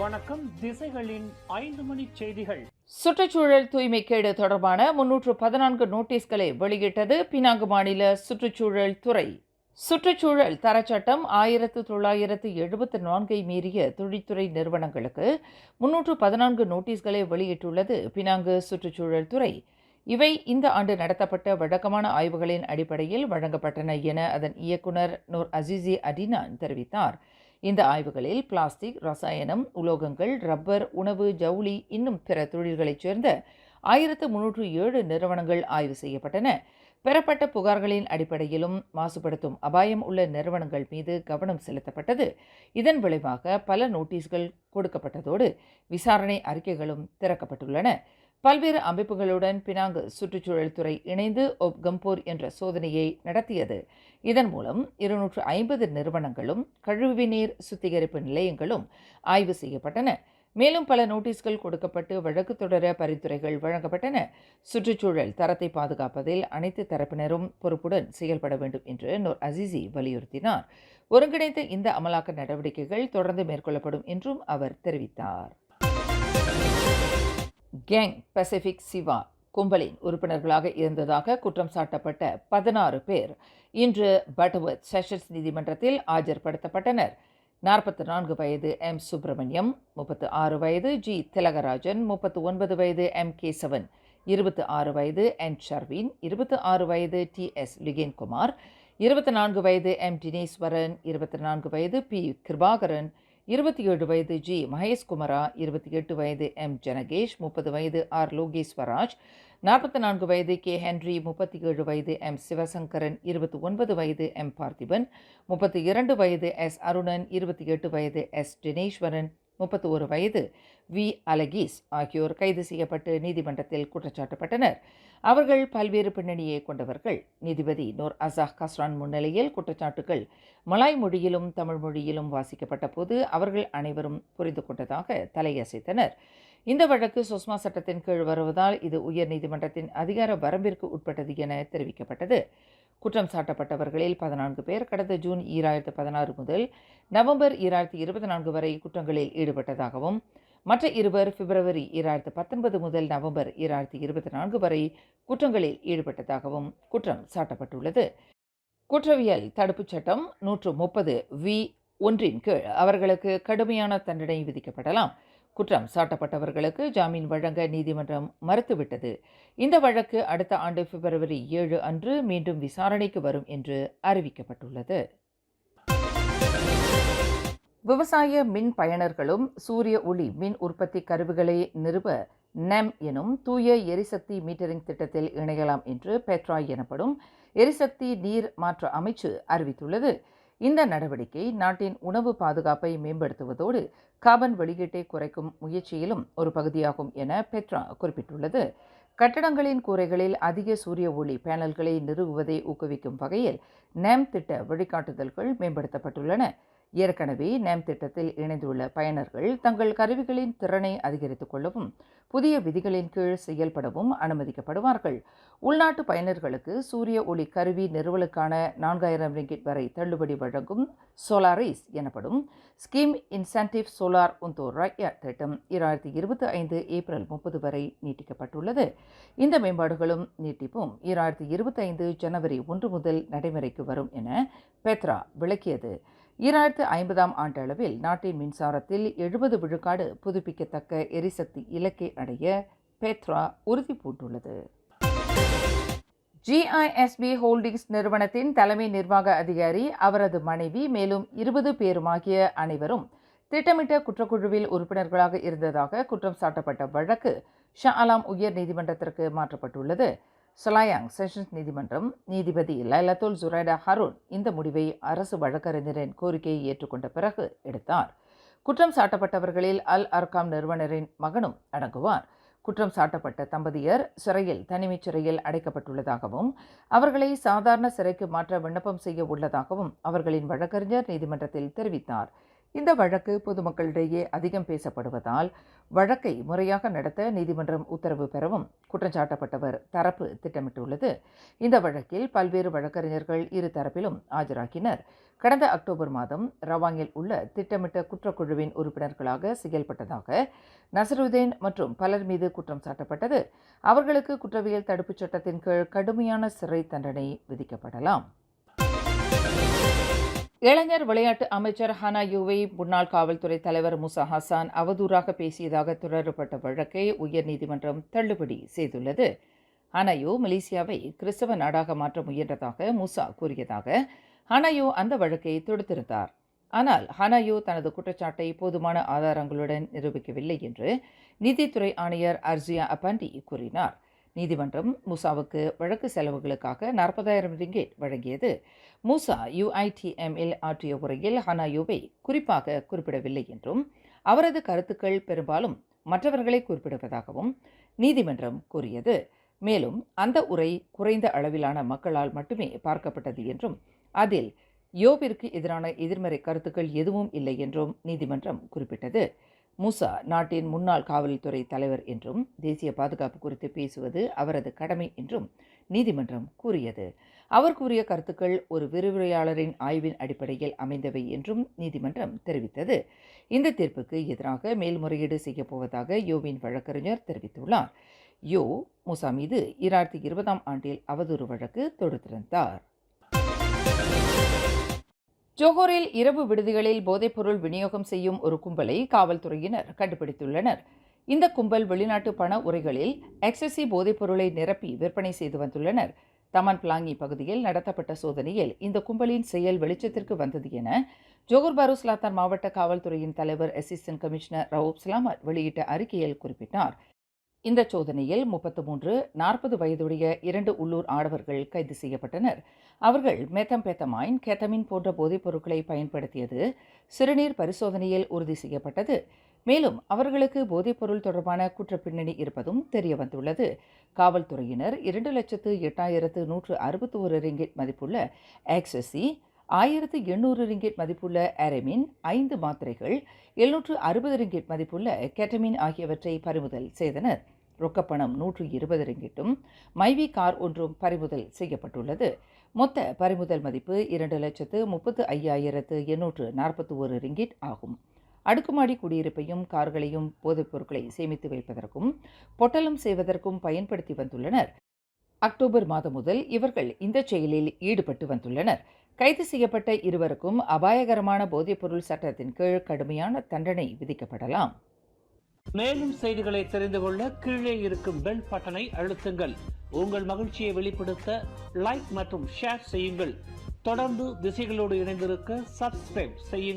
வணக்கம். திசைகளின் 5 மணி செய்திகள். சுற்றுச்சூழல் தூய்மைக்கேடு தொடர்பான 314 நோட்டீஸ்களை வெளியிட்டது பினாங்கு மாநில சுற்றுச்சூழல் துறை. சுற்றுச்சூழல் தரச்சட்டம் 1974 மீறிய தொழில்துறை நிறுவனங்களுக்கு 314 நோட்டீஸ்களை வெளியிட்டுள்ளது பினாங்கு சுற்றுச்சூழல் துறை. இவை இந்த ஆண்டு நடத்தப்பட்ட வழக்கமான ஆய்வுகளின் அடிப்படையில் வழங்கப்பட்டன என அதன் இயக்குநர் நூர் அசிசி அடினான் தெரிவித்தார். இந்த ஆய்வுகளில் பிளாஸ்டிக், ரசாயனம், உலோகங்கள், ரப்பர், உணவு, ஜவுளி இன்னும் பிற தொழில்களைச் சேர்ந்த 1307 நிறுவனங்கள் ஆய்வு செய்யப்பட்டன. பெறப்பட்ட புகார்களின் அடிப்படையிலும் மாசுபடுத்தும் அபாயம் உள்ள நிறுவனங்கள் மீது கவனம் செலுத்தப்பட்டது. இதன் விளைவாக பல நோட்டீஸ்கள் கொடுக்கப்பட்டதோடு விசாரணை அறிக்கைகளும் திறக்கப்பட்டுள்ளன. பல்வேறு அமைப்புகளுடன் பினாங்கு சுற்றுச்சூழல் துறை இணைந்து கம்போர் என்ற சோதனையை நடத்தியது. இதன் மூலம் 250 நிறுவனங்களும் கழிவுநீர் சுத்திகரிப்பு நிலையங்களும் ஆய்வு செய்யப்பட்டன. மேலும் பல நோட்டீஸ்கள் கொடுக்கப்பட்டு வழக்கு தொடர பரிந்துரைகள் வழங்கப்பட்டன. சுற்றுச்சூழல் தரத்தை பாதுகாப்பதில் அனைத்து தரப்பினரும் பொறுப்புடன் செயல்பட வேண்டும் என்று நூர் அசிசி வலியுறுத்தினார். ஒருங்கிணைந்த இந்த அமலாக்க நடவடிக்கைகள் தொடர்ந்து மேற்கொள்ளப்படும் என்றும் அவர் தெரிவித்தார். கேங் பசிபிக் சிவா கும்பலின் உறுப்பினர்களாக இருந்ததாக குற்றம் சாட்டப்பட்ட 16 பேர் இன்று பட்டர்வர்த் செஷன்ஸ் நீதிமன்றத்தில் ஆஜர்படுத்தப்பட்டனர். 44 வயது எம் சுப்பிரமணியம், 36 வயது ஜி திலகராஜன், 39 வயது எம் கேசவன், 26 வயது என் ஷர்வின், 26 வயது டி எஸ் லிகேன்குமார், 24 வயது எம் தினேஸ்வரன், 24 வயது பி கிருபாகரன், 27 வயது ஜி மகேஷ்குமரா, 28 வயது எம் ஜனகேஷ், 30 வயது ஆர் லோகேஸ்வராஜ், 44 வயது கே ஹென்றி, 37 வயது எம் சிவசங்கரன், 29 வயது எம் பார்த்திபன், 32 வயது எஸ் அருணன், 28 வயது எஸ் தினேஸ்வரன், 31 வயது வி அலகீஸ் ஆகியோர் கைது செய்யப்பட்டு நீதிமன்றத்தில் குற்றச்சாட்டப்பட்டனர். அவர்கள் பல்வேறு பின்னணியை கொண்டவர்கள். நீதிபதி நூர் அசாஹ் கஸ்ரான் முன்னிலையில் குற்றச்சாட்டுகள் மலாய் மொழியிலும் தமிழ் மொழியிலும் வாசிக்கப்பட்ட போது அவர்கள் அனைவரும் புரிந்து கொண்டதாக தலையசைத்தனர். இந்த வழக்கு சொஸ்மா சட்டத்தின் கீழ் வருவதால் இது உயர் நீதிமன்றத்தின் அதிகார வரம்பிற்கு உட்பட்டது என தெரிவிக்கப்பட்டது. குற்றம் சாட்டப்பட்டவர்களில் 14 பேர் கடந்த ஜூன் 2016 முதல் நவம்பர் 2024 வரை குற்றங்களில் ஈடுபட்டதாகவும், மற்ற இருவர் பிப்ரவரி 2019 முதல் நவம்பர் 2024 வரை குற்றங்களில் ஈடுபட்டதாகவும் குற்றம் சாட்டப்பட்டுள்ளது. குற்றவியல் தடுப்புச் சட்டம் 130(v)(1) கீழ் அவர்களுக்கு கடுமையான தண்டனை விதிக்கப்படலாம். குற்றம் சாட்டப்பட்டவர்களுக்கு ஜாமீன் வழங்க நீதிமன்றம் மறுத்துவிட்டது. இந்த வழக்கு அடுத்த ஆண்டு பிப்ரவரி 7 அன்று மீண்டும் விசாரணைக்கு வரும் என்று அறிவிக்கப்பட்டுள்ளது. விவசாய மின் பயனர்களும் சூரிய ஒளி மின் உற்பத்தி கருவிகளை நிறுவ நெம் எனும் தூய எரிசக்தி மீட்டரிங் திட்டத்தில் இணையலாம் என்று பெட்ரா எனப்படும் எரிசக்தி நீர் மாற்ற அமைச்சு அறிவித்துள்ளது. இந்த நடவடிக்கை நாட்டின் உணவு பாதுகாப்பை மேம்படுத்துவதோடு கார்பன் வெளியீட்டை குறைக்கும் முயற்சியிலும் ஒரு பகுதியாகும் என பெட்ரா குறிப்பிட்டுள்ளது. கட்டடங்களின் கூரைகளில் அதிக சூரிய ஒளி பேனல்களை நிறுவுவதை ஊக்குவிக்கும் வகையில் நேம் திட்ட வழிகாட்டுதல்கள் மேம்படுத்தப்பட்டுள்ளன. ஏற்கனவே நேம் திட்டத்தில் இணைந்துள்ள பயனர்கள் தங்கள் கருவிகளின் திறனை அதிகரித்துக் கொள்ளவும் புதிய விதிகளின் கீழ் செயல்படவும் அனுமதிக்கப்படுவார்கள். உள்நாட்டு பயனர்களுக்கு சூரிய ஒளி கருவி நிறுவலுக்கான 4000 ரிங்கிட் வரை தள்ளுபடி வழங்கும் சோலாரிஸ் எனப்படும் ஸ்கீம் இன்சென்டிவ் சோலார் உந்தோ ராயா திட்டம் 2025 ஏப்ரல் 30 வரை நீட்டிக்கப்பட்டுள்ளது. இந்த மேம்பாடுகளும் நீட்டிப்பும் 2025 ஜனவரி 1 முதல் நடைமுறைக்கு வரும் என பெட்ரா விளக்கியது. 2050 ஆண்டளவில் நாட்டின் மின்சாரத்தில் 70 விழுக்காடு புதுப்பிக்கத்தக்க எரிசக்தி இலக்கை அடைய பெட்ரா உறுதி பூண்டுள்ளது. ஜிஐஎஸ்பி ஹோல்டிங்ஸ் நிறுவனத்தின் தலைமை நிர்வாக அதிகாரி, அவரது மனைவி, மேலும் 20 பேருமாகிய அனைவரும் திட்டமிட்ட குற்றக்குழுவில் உறுப்பினர்களாக இருந்ததாக குற்றம் சாட்டப்பட்ட வழக்கு ஷா அலாம் உயர் நீதிமன்றத்திற்கு மாற்றப்பட்டுள்ளது. சலாயாங் செஷன்ஸ் நீதிமன்றம் நீதிபதி லைலத்துல் ஜுரைடா ஹருன் இந்த முடிவை அரசு வழக்கறிஞரின் கோரிக்கையை ஏற்றுக்கொண்ட பிறகு எடுத்தார். குற்றம் சாட்டப்பட்டவர்களில் அல் அர்காம் நிறுவனரின் மகனும் அடங்குவார். குற்றம் சாட்டப்பட்ட தம்பதியர் சிறையில் தனிமைச் சிறையில் அடைக்கப்பட்டுள்ளதாகவும் அவர்களை சாதாரண சிறைக்கு மாற்ற விண்ணப்பம் செய்ய உள்ளதாகவும் அவர்களின் வழக்கறிஞர் நீதிமன்றத்தில் தெரிவித்தார். இந்த வழக்கு பொதுமக்களிடையே அதிகம் பேசப்படுவதால் வழக்கை முறையாக நடத்த நீதிமன்றம் உத்தரவு பெறவும் குற்றஞ்சாட்டப்பட்டவர் தரப்பு திட்டமிட்டுள்ளது. இந்த வழக்கில் பல்வேறு வழக்கறிஞர்கள் இரு தரப்பிலும் ஆஜராகினர். கடந்த அக்டோபர் மாதம் ரவாங்கில் உள்ள திட்டமிட்ட குற்றக்குழுவின் உறுப்பினர்களாக செயல்பட்டதாக நசருதீன் மற்றும் பலர் மீது குற்றம் சாட்டப்பட்டது. அவர்களுக்கு குற்றவியல் தடுப்புச் சட்டத்தின் கீழ் கடுமையான சிறை தண்டனை விதிக்கப்படலாம். இளைஞர் விளையாட்டு அமைச்சர் ஹனாயூவை முன்னாள் காவல்துறை தலைவர் முசா ஹசான் அவதூறாக பேசியதாக தொடரப்பட்ட வழக்கை உயர்நீதிமன்றம் தள்ளுபடி செய்துள்ளது. ஹனாயூ மலேசியாவை கிறிஸ்தவ நாடாக மாற்ற முயன்றதாக முசா கூறியதாக ஹனாயூ அந்த வழக்கை தொடுத்திருந்தார். ஆனால் ஹனாயூ தனது குற்றச்சாட்டை போதுமான ஆதாரங்களுடன் நிரூபிக்கவில்லை என்று நீதித்துறை ஆணையர் அர்ஜியா அப்பாண்டி கூறினார். நீதிமன்றம் மூசாவுக்கு வழக்கு செலவுகளுக்காக 40,000 ரிங்கேட் வழங்கியது. மூசா UITMல் ஆற்றிய உரையில் ஹனாயூவை குறிப்பாக குறிப்பிடவில்லை என்றும் அவரது கருத்துக்கள் பெரும்பாலும் மற்றவர்களை குறிப்பிடுவதாகவும் நீதிமன்றம் கூறியது. மேலும் அந்த உரை குறைந்த அளவிலான மக்களால் மட்டுமே பார்க்கப்பட்டது என்றும் அதில் யோபிற்கு எதிரான எதிர்மறை கருத்துக்கள் எதுவும் இல்லை என்றும் நீதிமன்றம் குறிப்பிட்டது. மூசா நாட்டின் முன்னாள் காவல்துறை தலைவர் என்றும் தேசிய பாதுகாப்பு குறித்து பேசுவது அவரது கடமை என்றும் நீதிமன்றம் கூறியது. அவர் கூறிய கருத்துக்கள் ஒரு விரிவுரையாளரின் ஆய்வின் அடிப்படையில் அமைந்தவை என்றும் நீதிமன்றம் தெரிவித்தது. இந்த தீர்ப்புக்கு எதிராக மேல்முறையீடு செய்யப்போவதாக யோவின் வழக்கறிஞர் தெரிவித்துள்ளார். யோ மூசா மீது 2020ஆம் ஆண்டில் அவதூறு வழக்கு தொடுத்திருந்தார். ஜோஹரில் இரவு விடுதிகளில் போதைப்பொருள் விநியோகம் செய்யும் ஒரு கும்பலை காவல்துறையினர் கண்டுபிடித்துள்ளனர். இந்த கும்பல் வெளிநாட்டு பண உரைகளில் எக்ஸசி போதைப்பொருளை நிரப்பி விற்பனை செய்து வந்துள்ளனர். தமன் பிளாங்கி பகுதியில் நடத்தப்பட்ட சோதனையில் இந்த கும்பலின் செயல் வெளிச்சத்திற்கு வந்தது என ஜோஹர் பாரு செலாத்தன் மாவட்ட காவல்துறையின் தலைவர் அசிஸ்டன்ட் கமிஷனர் ரவுப் சலாமத் வெளியிட்ட அறிக்கையில் குறிப்பிட்டார். இந்த சோதனையில் 33, 40 வயதுடைய 2 உள்ளூர் ஆடவர்கள் கைது செய்யப்பட்டனர். அவர்கள் மெத்தம்பெத்தமைன், கெட்டமின் போன்ற போதைப் பொருட்களை பயன்படுத்தியது சிறுநீர் பரிசோதனையில் உறுதி செய்யப்பட்டது. மேலும் அவர்களுக்கு போதைப்பொருள் தொடர்பான குற்ற பின்னணி இருப்பதும் தெரியவந்துள்ளது. காவல்துறையினர் 2,08,161 ரிங்கிட் மதிப்புள்ள எக்ஸசி, 1,800 ரிங்கிட் மதிப்புள்ள அரமின், 5 மாத்திரைகள், 760 ரிங்கிட் மதிப்புள்ள கெட்டமின் ஆகியவற்றை பறிமுதல் செய்தனர். ரொக்கப்பணம் 120 ரிங்கிட்டும் மைவி கார் ஒன்றும் பறிமுதல் செய்யப்பட்டுள்ளது. மொத்த பறிமுதல் மதிப்பு 2,35,841 ரிங்கிட் ஆகும். அடுக்குமாடி குடியிருப்பையும் கார்களையும் போதைப் பொருட்களை சேமித்து வைப்பதற்கும் பொட்டலம் செய்வதற்கும் பயன்படுத்தி வந்துள்ளனர். அக்டோபர் மாதம் முதல் இவர்கள் இந்த செயலில் ஈடுபட்டு வந்துள்ளனர். கைது செய்யப்பட்ட இருவருக்கும் அபாயகரமான போதைப்பொருள் சட்டத்தின் கீழ் கடுமையான தண்டனை விதிக்கப்படலாம். மேலும் செய்திகளை தெரிந்து கொள்ள கீழே இருக்கும் பெல் பட்டனை அழுத்துங்கள். உங்கள் மகிழ்ச்சியை வெளிப்படுத்த லைக் மற்றும் ஷேர் செய்யுங்கள். தொடர்ந்து திசைகளோடு இணைந்திருக்க சப்ஸ்கிரைப் செய்யுங்கள்.